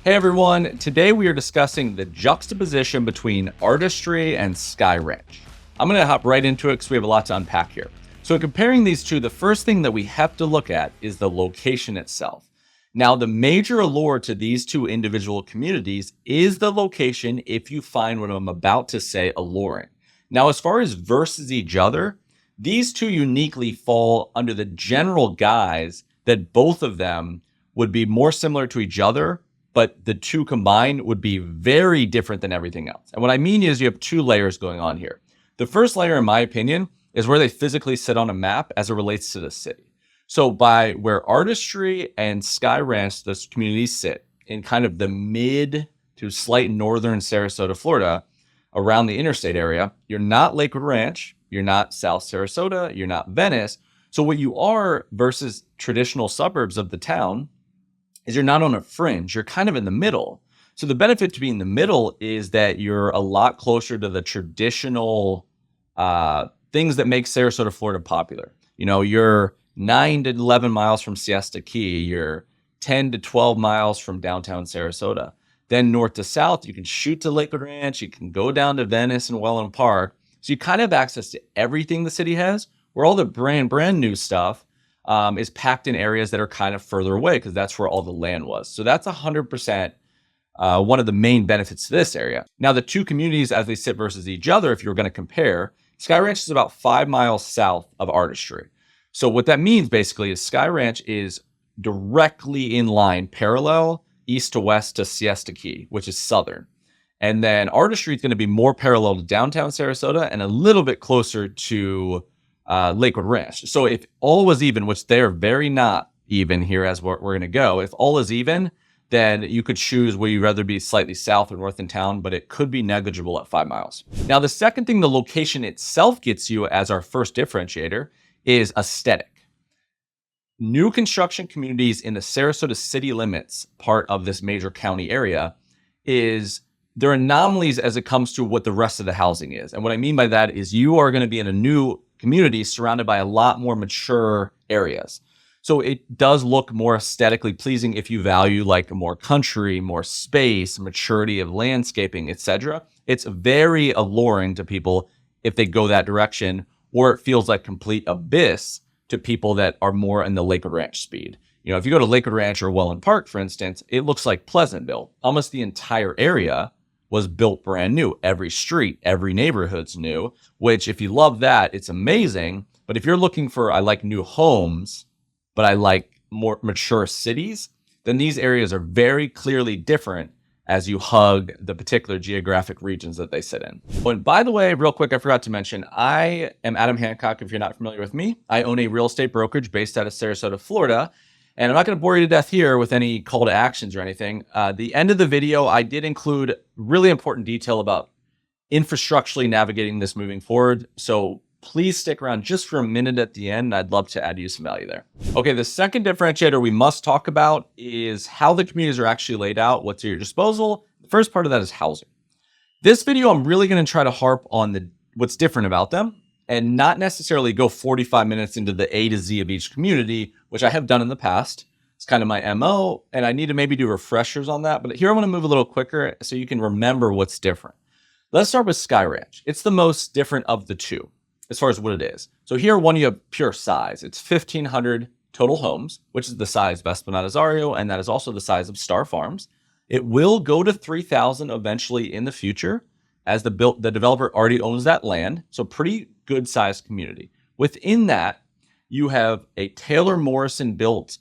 Hey everyone, today we are discussing the juxtaposition between Artistry and Skye Ranch. I'm going to hop right into it because we have a lot to unpack here. So in comparing these two, the first thing that we have to look at is the location itself. Now, the major allure to these two individual communities is the location if you find what I'm about to say alluring. Now, as far as versus each other, these two uniquely fall under the general guise that both of them would be more similar to each other, but the two combined would be very different than everything else. And what I mean is you have two layers going on here. The first layer, in my opinion, is where they physically sit on a map as it relates to the city. So by where Artistry and Skye Ranch, those communities sit in kind of the mid to slight northern Sarasota, Florida, around the interstate area, you're not Lakewood Ranch, you're not South Sarasota, you're not Venice. So what you are versus traditional suburbs of the town is you're not on a fringe, you're kind of in the middle. So the benefit to being in the middle is that you're a lot closer to the traditional things that make Sarasota, Florida popular. You know, you're 9 to 11 miles from Siesta Key, you're 10 to 12 miles from downtown Sarasota. Then north to south, you can shoot to Lakewood Ranch, you can go down to Venice and Welland Park. So you kind of have access to everything the city has, where all the brand new stuff is packed in areas that are kind of further away because that's where all the land was. So that's 100% one of the main benefits to this area. Now, the two communities as they sit versus each other, if you're going to compare, Skye Ranch is about 5 miles south of Artistry. So what that means basically is Skye Ranch is directly in line, parallel east to west to Siesta Key, which is southern. And then Artistry is going to be more parallel to downtown Sarasota and a little bit closer to Lakewood Ranch. So if all was even, which they're very not even here as we're going to go, if all is even, then you could choose where you'd rather be slightly south or north in town, but it could be negligible at 5 miles. Now, the second thing the location itself gets you as our first differentiator is aesthetic. New construction communities in the Sarasota city limits, part of this major county area, they're anomalies as it comes to what the rest of the housing is. And what I mean by that is you are going to be in a new community surrounded by a lot more mature areas. So it does look more aesthetically pleasing if you value like more country, more space, maturity of landscaping, etc. It's very alluring to people if they go that direction, or it feels like complete abyss to people that are more in the Lakewood Ranch speed. You know, if you go to Lakewood Ranch or Welland Park, for instance, it looks like Pleasantville. Almost the entire area was built brand new. Every street, every neighborhood's new, which if you love that, it's amazing. But if you're looking for, I like new homes, but I like more mature cities, then these areas are very clearly different as you hug the particular geographic regions that they sit in. Oh, and by the way, real quick, I forgot to mention, I am Adam Hancock. If you're not familiar with me, I own a real estate brokerage based out of Sarasota, Florida. And I'm not going to bore you to death here with any call to actions or anything. The end of the video, I did include really important detail about infrastructurally navigating this moving forward. So please stick around just for a minute at the end. I'd love to add you some value there. Okay, the second differentiator we must talk about is how the communities are actually laid out, what's at your disposal. The first part of that is housing. This video, I'm really going to try to harp on what's different about them and not necessarily go 45 minutes into the A to Z of each community, which I have done in the past. It's kind of my MO, and I need to maybe do refreshers on that. But here I want to move a little quicker so you can remember what's different. Let's start with Skye Ranch. It's the most different of the two as far as what it is. So here, one, you have pure size. It's 1,500 total homes, which is the size of Esplanade Azario, and that is also the size of Star Farms. It will go to 3,000 eventually in the future, as the developer already owns that land. So pretty good sized community. Within that, you have a Taylor Morrison built,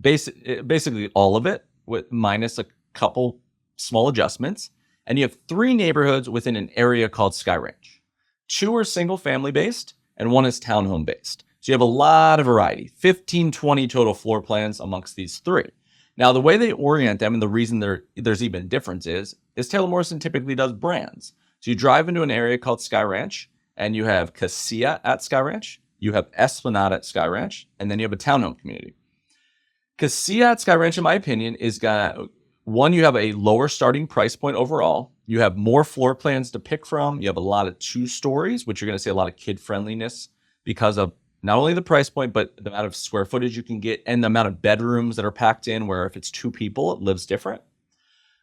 basically all of it, with minus a couple small adjustments. And you have 3 neighborhoods within an area called Skye Ranch. 2 are single family based and 1 is townhome based. So you have a lot of variety, 15, 20 total floor plans amongst these 3. Now, the way they orient them and the reason there's even difference is Taylor Morrison typically does brands. So you drive into an area called Skye Ranch and you have Casilla at Skye Ranch, you have Esplanade at Skye Ranch, and then you have a townhome community. Casilla at Skye Ranch, in my opinion, is one, you have a lower starting price point overall. You have more floor plans to pick from. You have a lot of 2 stories, which you're going to see a lot of kid friendliness because of not only the price point, but the amount of square footage you can get and the amount of bedrooms that are packed in, where if it's 2 people, it lives different.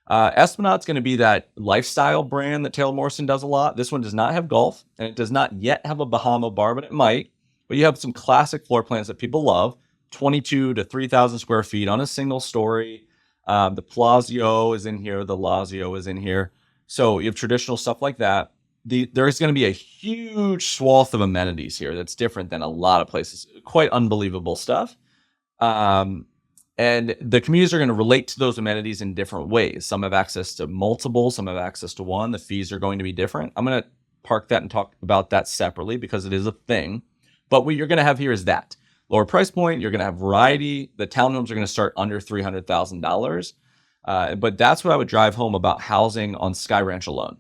Esplanad's going to be that lifestyle brand that Taylor Morrison does a lot. This one does not have golf, and it does not yet have a Bahama bar, but it might. But you have some classic floor plans that people love, 22 to 3,000 square feet on a single story. The Palazzo is in here. The Lazio is in here. So you have traditional stuff like that. There's going to be a huge swath of amenities here that's different than a lot of places. Quite unbelievable stuff. And the communities are going to relate to those amenities in different ways. Some have access to multiple, some have access to one. The fees are going to be different. I'm going to park that and talk about that separately because it is a thing. But what you're going to have here is that lower price point. You're going to have variety. The townhomes are going to start under $300,000. But that's what I would drive home about housing on Skye Ranch alone.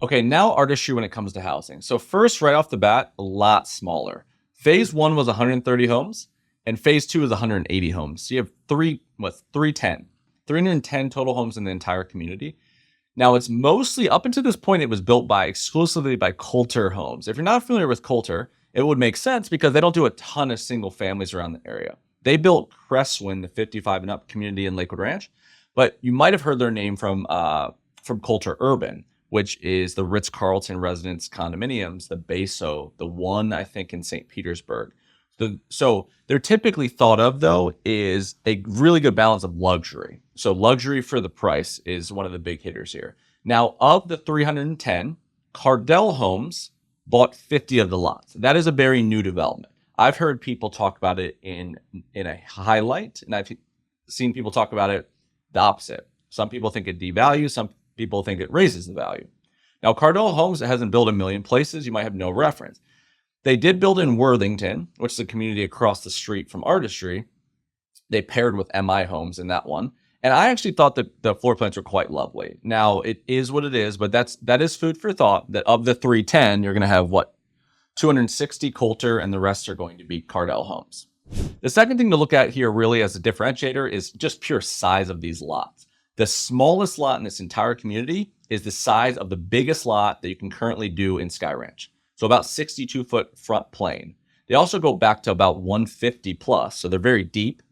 Okay, now artistry when it comes to housing. So first, right off the bat, a lot smaller. Phase 1 was 130 homes. And phase 2 is 180 homes. So you have 310 total homes in the entire community. Now it's mostly, up until this point, it was built exclusively by Coulter Homes. If you're not familiar with Coulter, it would make sense because they don't do a ton of single families around the area. They built Crestwin, the 55 and up community in Lakewood Ranch, but you might have heard their name from Coulter Urban, which is the Ritz-Carlton residence condominiums, the Beso, the one I think in St. Petersburg. So they're typically thought of, though, is a really good balance of luxury. So luxury for the price is one of the big hitters here. Now, of the 310, Cardell Homes bought 50 of the lots. That is a very new development. I've heard people talk about it in a highlight, and I've seen people talk about it the opposite. Some people think it devalues. Some people think it raises the value. Now, Cardell Homes hasn't built a million places. You might have no reference. They did build in Worthington, which is a community across the street from Artistry. They paired with MI Homes in that one. And I actually thought that the floor plans were quite lovely. Now, it is what it is, but that is food for thought, that of the 310, you're going to have, 260 Coulter, and the rest are going to be Cardell Homes. The second thing to look at here really as a differentiator is just pure size of these lots. The smallest lot in this entire community is the size of the biggest lot that you can currently do in Skye Ranch. So about 62-foot front plane. They also go back to about 150 plus, so they're very deep.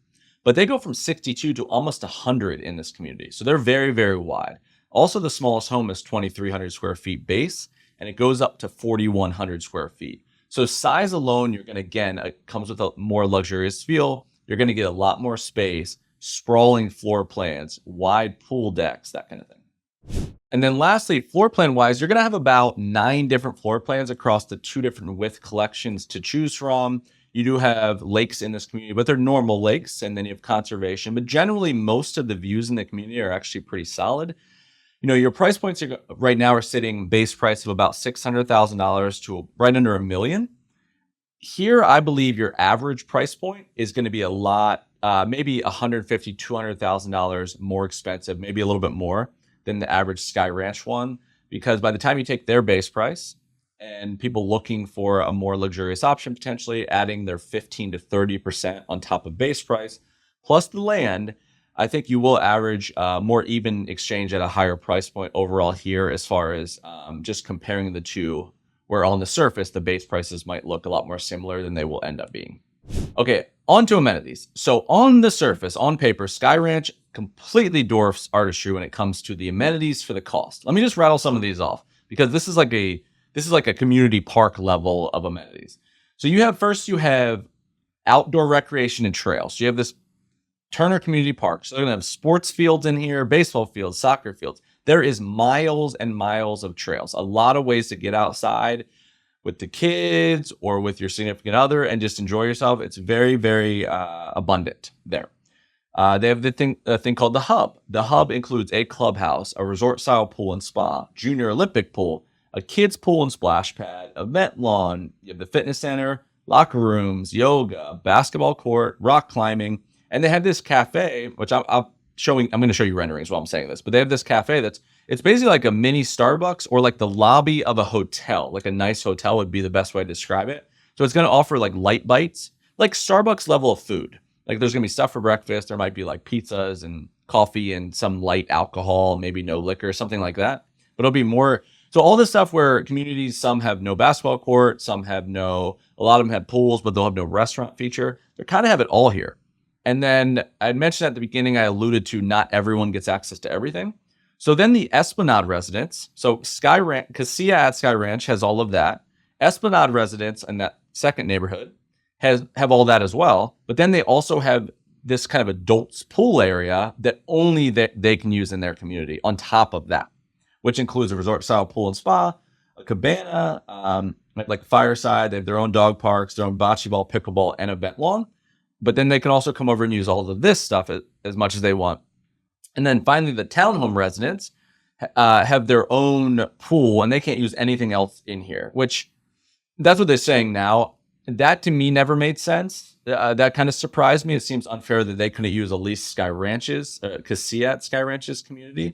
But they go from 62 to almost 100 in this community. So they're very, very wide. Also, the smallest home is 2,300 square feet base, and it goes up to 4,100 square feet. So size alone, you're going to, again, it comes with a more luxurious feel. You're going to get a lot more space, sprawling floor plans, wide pool decks, that kind of thing. And then lastly, floor plan wise, you're going to have about 9 different floor plans across the 2 different width collections to choose from. You do have lakes in this community, but they're normal lakes, and then you have conservation. But generally, most of the views in the community are actually pretty solid. You know, your price points right now are sitting base price of about $600,000 to right under $1 million. Here, I believe your average price point is going to be a lot, maybe $150,000, $200,000 more expensive, maybe a little bit more than the average Skye Ranch one, because by the time you take their base price and people looking for a more luxurious option, potentially adding their 15 to 30% on top of base price, plus the land, I think you will average more even exchange at a higher price point overall here, as far as just comparing the two, where on the surface, the base prices might look a lot more similar than they will end up being. Okay, on to amenities. So on the surface, on paper, Skye Ranch completely dwarfs Artistry when it comes to the amenities for the cost. Let me just rattle some of these off, because this is like a community park level of amenities. So you have outdoor recreation and trails. So you have this Turner Community Park. So they're gonna have sports fields in here, baseball fields, soccer fields. There is miles and miles of trails, a lot of ways to get outside with the kids or with your significant other and just enjoy yourself. It's very, very abundant there. They have a thing called the Hub. The Hub includes a clubhouse, a resort-style pool and spa, junior Olympic pool, a kids pool and splash pad, event lawn. You have the fitness center, locker rooms, yoga, basketball court, rock climbing, and they have this cafe, which I'm going to show you renderings while I'm saying this. But they have this cafe it's basically like a mini Starbucks, or like the lobby of a hotel, like a nice hotel would be the best way to describe it. So it's going to offer like light bites, like Starbucks level of food. Like there's going to be stuff for breakfast. There might be like pizzas and coffee and some light alcohol, maybe no liquor, something like that. But it'll be more. So all this stuff where communities, some have no basketball court, some have a lot of them have pools, but they'll have no restaurant feature. They kind of have it all here. And then I mentioned at the beginning, I alluded to not everyone gets access to everything. So then the Esplanade residence, so Skye Ranch, Casilla at Skye Ranch has all of that. Esplanade residence in that second neighborhood have all that as well. But then they also have this kind of adults pool area that only they can use in their community on top of that, which includes a resort style pool and spa, a cabana, like fireside. They have their own dog parks, their own bocce ball, pickleball, and event lawn. But then they can also come over and use all of this stuff as much as they want. And then finally, the townhome residents have their own pool, and they can't use anything else in here, which that's what they're saying now. That to me never made sense. That kind of surprised me. It seems unfair that they couldn't use at least Skye Ranch's, Casilla at Skye Ranch's community.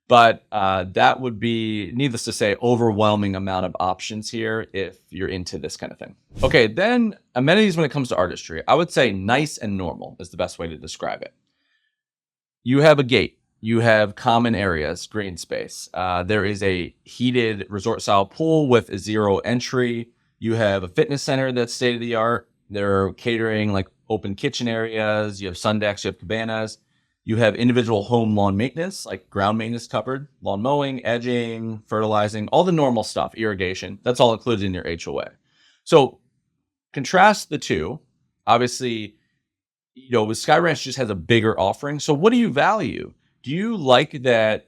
But that would be, needless to say, overwhelming amount of options here if you're into this kind of thing. Okay, then amenities when it comes to artistry. I would say nice and normal is the best way to describe it. You have a gate. You have common areas, green space. There is a heated resort-style pool with a zero entry. You have a fitness center that's state-of-the-art. They're catering like open kitchen areas. You have sun decks. You have cabanas. You have individual home lawn maintenance, like ground maintenance covered, lawn mowing, edging, fertilizing, all the normal stuff, irrigation. That's all included in your HOA. So contrast the two. Obviously, Skye Ranch just has a bigger offering. So what do you value? Do you like that,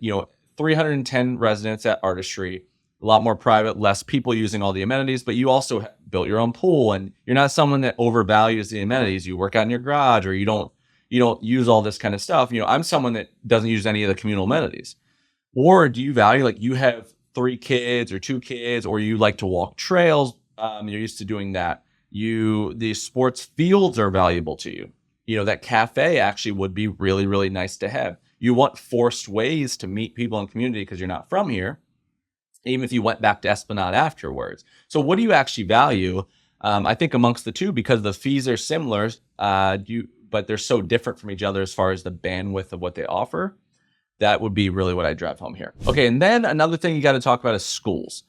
310 residents at Artistry, a lot more private, less people using all the amenities, but you also built your own pool and you're not someone that overvalues the amenities. You work out in your garage or you don't use all this kind of stuff. I'm someone that doesn't use any of the communal amenities. Or do you value, like you have 3 kids or 2 kids, or you like to walk trails. You're used to doing that. The sports fields are valuable to you. That cafe actually would be really, really nice to have. You want forced ways to meet people in the community because you're not from here, even if you went back to Esplanade afterwards. So what do you actually value? I think amongst the two, because the fees are similar, but they're so different from each other as far as the bandwidth of what they offer. That would be really what I drive home here. Okay, and then another thing you got to talk about is schools.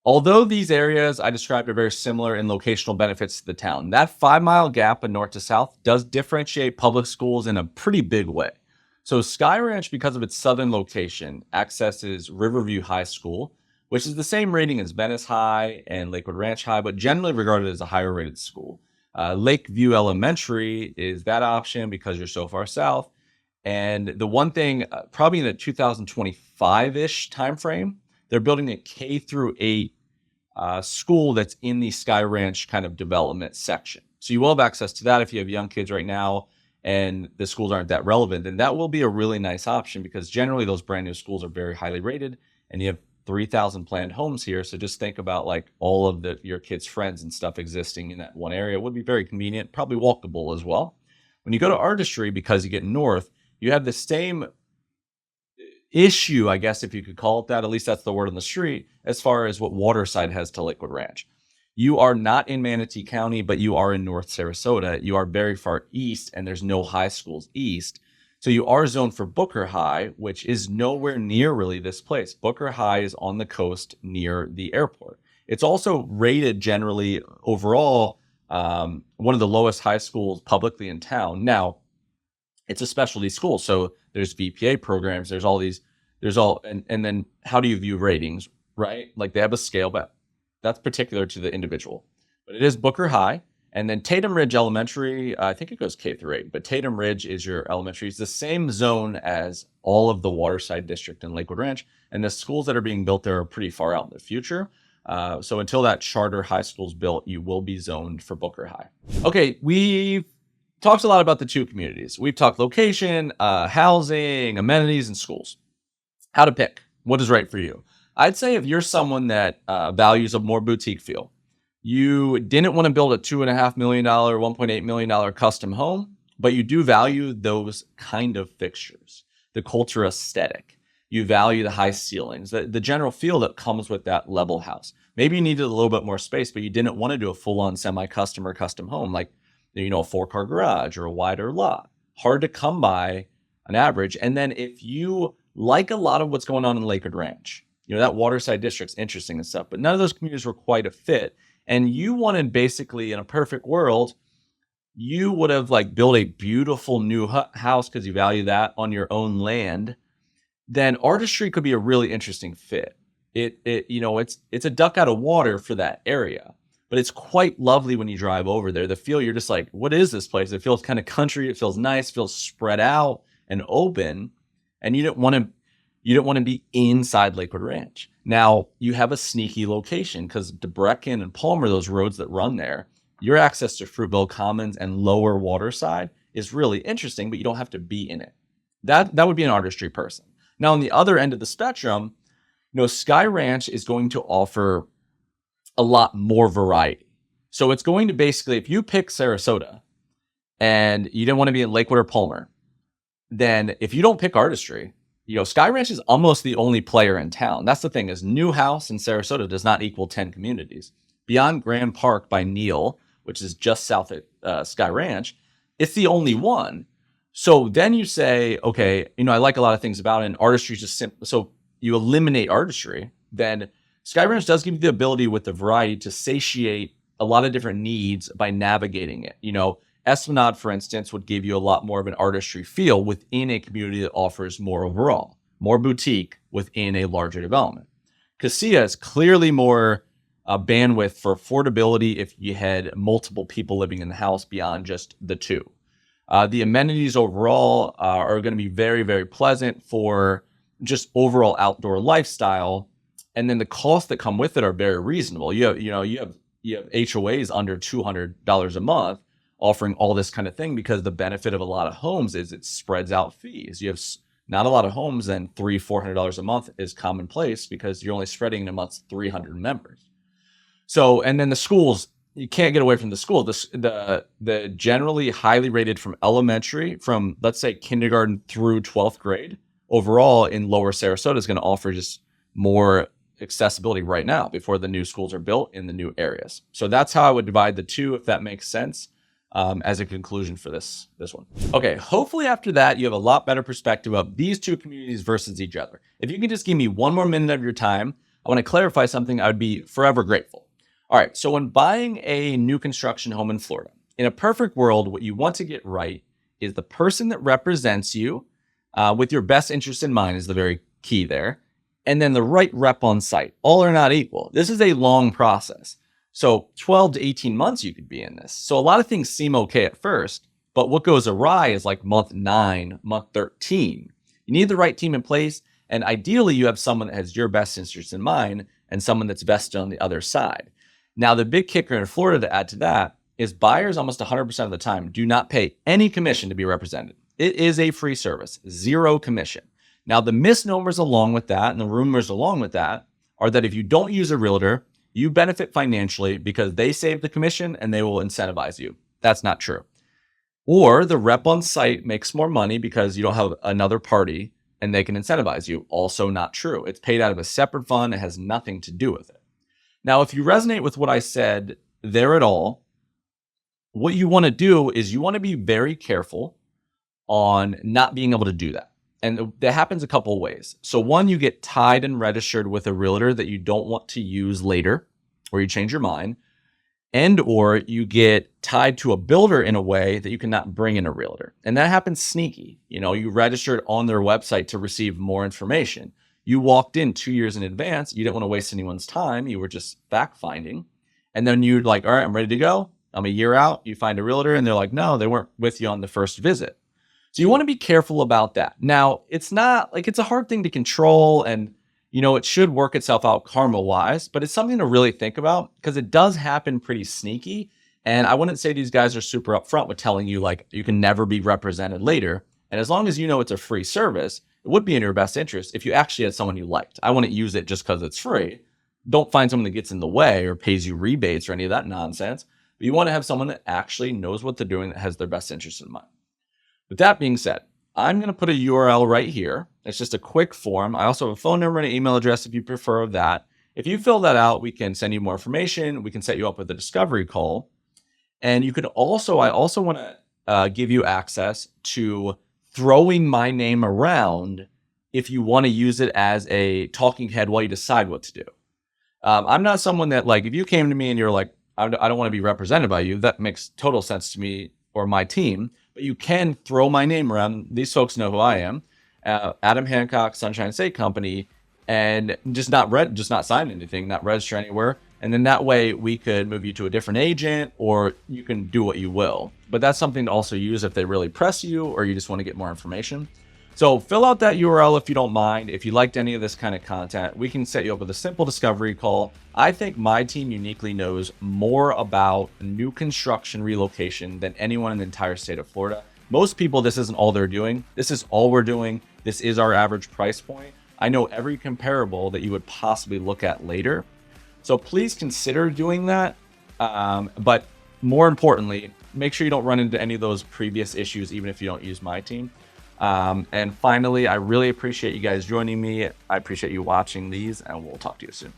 Although these areas I described are very similar in locational benefits to the town, that 5-mile gap of north to south does differentiate public schools in a pretty big way. So Skye Ranch, because of its southern location, accesses Riverview High School, which is the same rating as Venice High and Lakewood Ranch High, but generally regarded as a higher rated school. Lakeview Elementary is that option because you're so far south. And the one thing, probably in the 2025-ish timeframe, they're building a K through 8 school that's in the Skye Ranch kind of development section. So you will have access to that if you have young kids right now and the schools aren't that relevant. Then that will be a really nice option because generally those brand new schools are very highly rated and you have 3,000 planned homes here. So just think about like all of your kids' friends and stuff existing in that one area. It would be very convenient, probably walkable as well. When you go to Artistry, because you get north, you have the same issue, I guess, if you could call it that. At least that's the word on the street, as far as what Waterside has to Lakewood Ranch. You are not in Manatee County, but you are in North Sarasota. You are very far east, and there's no high schools east. So you are zoned for Booker High, which is nowhere near really this place. Booker High is on the coast near the airport. It's also rated generally overall one of the lowest high schools publicly in town. Now, it's a specialty school, so there's VPA programs, and then how do you view ratings, right? Like they have a scale, but that's particular to the individual. But it is Booker High. And then Tatum Ridge Elementary, I think it goes K through 8, but Tatum Ridge is your elementary. It's the same zone as all of the Waterside District and Lakewood Ranch. And the schools that are being built there are pretty far out in the future. So until that charter high school is built, you will be zoned for Booker High. Okay, we've talked a lot about the two communities. We've talked location, housing, amenities, and schools. How to pick. What is right for you? I'd say if you're someone that values a more boutique feel, you didn't want to build a $2.5 million, $1.8 million custom home, but you do value those kind of fixtures, the culture aesthetic. You value the high ceilings, the general feel that comes with that level house. Maybe you needed a little bit more space, but you didn't want to do a full-on semi-custom or custom home, like a 4-car garage or a wider lot. Hard to come by an average. And then if you like a lot of what's going on in Lakewood Ranch, that Waterside District's interesting and stuff, but none of those communities were quite a fit. And you wanted basically, in a perfect world, you would have built a beautiful new house because you value that on your own land. then artistry could be a really interesting fit. It's a duck out of water for that area, but it's quite lovely when you drive over there. The feel, you're just like, what is this place? It feels kind of country. It feels nice, feels spread out and open. And you don't want to be inside Lakewood Ranch. Now you have a sneaky location because DeBrecken and Palmer, those roads that run there, your access to Fruitville Commons and lower Waterside is really interesting, but you don't have to be in it. That would be an artistry person. Now on the other end of the spectrum, Skye Ranch is going to offer a lot more variety. So it's going to basically, if you pick Sarasota and you didn't want to be in Lakewood or Palmer, then if you don't pick artistry, Skye Ranch is almost the only player in town. That's the thing, is Newhouse in Sarasota does not equal 10 communities. Beyond Grand Park by Neal, which is just south at Skye Ranch, it's the only one. So then you say, okay, I like a lot of things about it, and artistry is just simple. So you eliminate artistry, then Skye Ranch does give you the ability with the variety to satiate a lot of different needs by navigating it. Esplanade, for instance, would give you a lot more of an artistry feel within a community that offers more overall, more boutique within a larger development. Casilla is clearly more bandwidth for affordability if you had multiple people living in the house beyond just the two. The amenities overall are going to be very, very pleasant for just overall outdoor lifestyle. And then the costs that come with it are very reasonable. You have HOAs under $200 a month offering all this kind of thing, because the benefit of a lot of homes is it spreads out fees. You have not a lot of homes, then $300-400 a month is commonplace because you're only spreading in a month's 300 members. So, and then the schools, you can't get away from the school. The generally highly rated from elementary, from let's say kindergarten through 12th grade, overall in Lower Sarasota is going to offer just more accessibility right now before the new schools are built in the new areas. So that's how I would divide the two, if that makes sense, as a conclusion for this one. Okay, hopefully after that you have a lot better perspective of these two communities versus each other. If you can just give me one more minute of your time, I want to clarify something. I would be forever grateful. All right, so when buying a new construction home in Florida, in a perfect world, what you want to get right is the person that represents you with your best interest in mind is the very key there. And then the right rep on site. All are not equal. This is a long process. So 12 to 18 months you could be in this. So a lot of things seem okay at first, but what goes awry is like month 9, month 13. You need the right team in place, and ideally you have someone that has your best interest in mind and someone that's vested on the other side. Now, the big kicker in Florida to add to that is buyers almost 100% of the time do not pay any commission to be represented. It is a free service, 0 commission. Now, the misnomers along with that and the rumors along with that are that if you don't use a realtor, you benefit financially because they save the commission and they will incentivize you. That's not true. Or the rep on site makes more money because you don't have another party and they can incentivize you. Also not true. It's paid out of a separate fund. It has nothing to do with it. Now, if you resonate with what I said there at all, what you want to do is you want to be very careful on not being able to do that. And that happens a couple of ways. So one, you get tied and registered with a realtor that you don't want to use later, or you change your mind, and or you get tied to a builder in a way that you cannot bring in a realtor. And that happens sneaky. You registered on their website to receive more information. You walked in 2 years in advance. You didn't want to waste anyone's time. You were just fact finding. And then you're like, all right, I'm ready to go. I'm a year out. You find a realtor and they're like, no, they weren't with you on the first visit. So you want to be careful about that. Now, it's not like it's a hard thing to control, and it should work itself out karma wise, but it's something to really think about because it does happen pretty sneaky. And I wouldn't say these guys are super upfront with telling you like you can never be represented later. And as long as it's a free service, it would be in your best interest if you actually had someone you liked. I wouldn't use it just because it's free. Don't find someone that gets in the way or pays you rebates or any of that nonsense. But you want to have someone that actually knows what they're doing, that has their best interest in mind. With that being said, I'm going to put a URL right here. It's just a quick form. I also have a phone number and an email address if you prefer that. If you fill that out, we can send you more information. We can set you up with a discovery call. And you could also, I also want to give you access to throwing my name around if you want to use it as a talking head while you decide what to do. I'm not someone that, like, if you came to me and you're like, I don't want to be represented by you, that makes total sense to me or my team. But you can throw my name around. These folks know who I am. Adam Hancock Sunshine State Company, and just not sign anything, not register anywhere. And then that way we could move you to a different agent, or you can do what you will. But that's something to also use if they really press you or you just want to get more information. So fill out that URL if you don't mind. If you liked any of this kind of content, we can set you up with a simple discovery call. I think my team uniquely knows more about new construction relocation than anyone in the entire state of Florida. Most people, this isn't all they're doing. This is all we're doing. This is our average price point. I know every comparable that you would possibly look at later. So please consider doing that. But more importantly, make sure you don't run into any of those previous issues, even if you don't use my team. And finally, I really appreciate you guys joining me. I appreciate you watching these, and we'll talk to you soon.